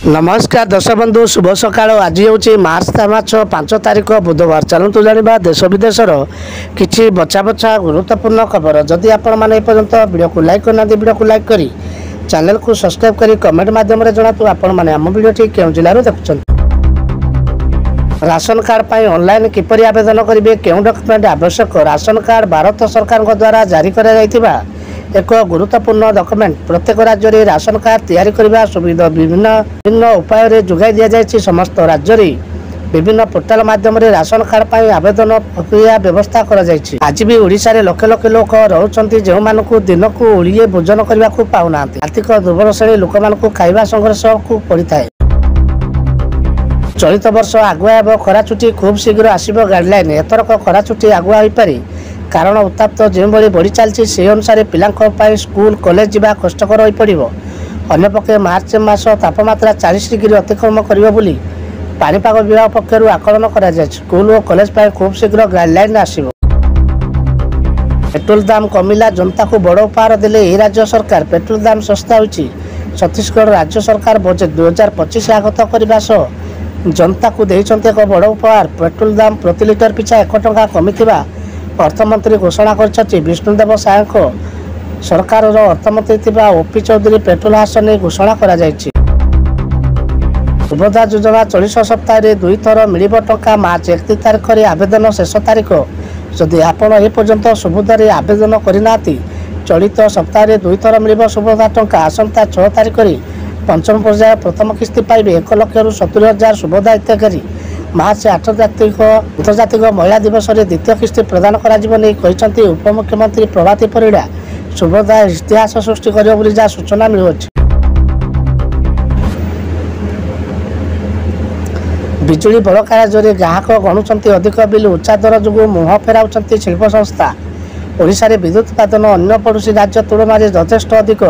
नमस्कार दर्शक बंधु शुभ सकाळ। आज हूँ मार्च मास 5 तारिख बुधवार। चलतु जाना देश विदेशर किसी बचा बचा गुरुत्वपूर्ण खबर। जदि आपण मैंने पर्यंत वीडियो को लाइक करना वीडियो को लाइक करी चैनल को सब्सक्राइब करी कमेंट माध्यम जनातु आपण मैंने आम वीडियो क्यों जिलूर देखुं। राशन कार्ड पर ऑनलाइन किपरि आवेदन करेंगे, क्यों डॉक्यूमेंट आवश्यक। राशन कार्ड भारत सरकार द्वारा जारी कर एक गुरुत्वपूर्ण डॉक्यूमेंट। प्रत्येक राज्य में राशन कार्ड तैयारी करने सुविधा विभिन्न विभिन्न उपाय जोगाई दि जाए। समस्त राज्य में विभिन्न पोर्टाल माध्यम राशन कार्ड पर आवेदन प्रक्रिया व्यवस्था कर। आज भी ओडिशा रे लक्ष लक्ष लोक रहउछन्ति जो मानकु दिन को ओळिए भोजन करने को पाउना। आर्थिक दुर्बल श्रेणी लोक मानकु खाइबा संघर्ष को पड़िଥାଏ। चलित वर्ष आगुआ हे खरा छुट्टी खूब शीघ्र आसब गाइडलाइन। एथरक खरा छुट्टी आगुआ हो पारे कारण उत्ताप्त जो बढ़ी चलती से अनुसार पिला स्कूल कॉलेज जावा कष्टकर हो पड़ो। अन्यपक्षे मार्च मास तापमात्रा 40 डिग्री अतिक्रम कर पाणीपाग विभाग पक्षर आकलन कर स्कूल और कॉलेज पर खूब शीघ्र गाइडलाइन आसब। पेट्रोल दाम कमिला जनता को बड़ उपहार देले यह राज्य सरकार। पेट्रोल दाम सस्ता होती। छत्तीसगढ़ राज्य सरकार बजेट 2025 आगत करने सह जनता को देते एक बड़ उपहार। पेट्रोल दाम प्रति लिटर पिछा 1 टंका कमी अर्थमंत्री घोषणा कर विष्णुदेव साय सरकार अर्थमंत्री ओपी चौधरी पेट्रोल ह्रास नहीं घोषणा कर। सुभद्रा योजना 40 सप्ताह 2 थर मिल टंका। मार्च 31 तारिख में आवेदन शेष तारिख। जदि आपण एपर्यंत सुभद्रा आवेदन करना चलित सप्ताह 2 थर मिल सुभद्रा टंका। आसंता 6 तारिख में पंचम पर्याय प्रथम किस्ती पाइबे 1,70,000 सुभद्रा हिताधिकारी। मार्च 8 अंतर्जातिक महिला दिवस में द्वितीय किस्ती प्रदान कर उपमुख्यमंत्री प्रभाती परिड़ा। सुभद्रा इतिहास सृष्टि कर जहाँ सूचना मिलू। बिजुली बड़का राज्य ग्राहक गणुंट अधिक बिल उच्चा दर जो मुह फेराऊँ शिल्प संस्था। ओडिशा रे विद्युत उत्पादन अन्य पड़ोशी राज्य तुलन में यथेष्ट अधिक।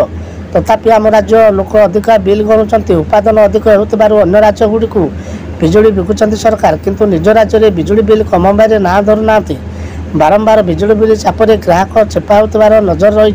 तथापि आम राज्य लोक अधिक बिल गणुंट। उत्पादन अधिक होउथिबारु अन्य राज्य गुड़ी को बिजुली बिकुंट सरकार, किंतु निज राज्य में बिजुली बिल कमाइबार ना धरुना। बारंबार बिजुली बिल चापर ग्राहक चेपा होतिबार नजर रही।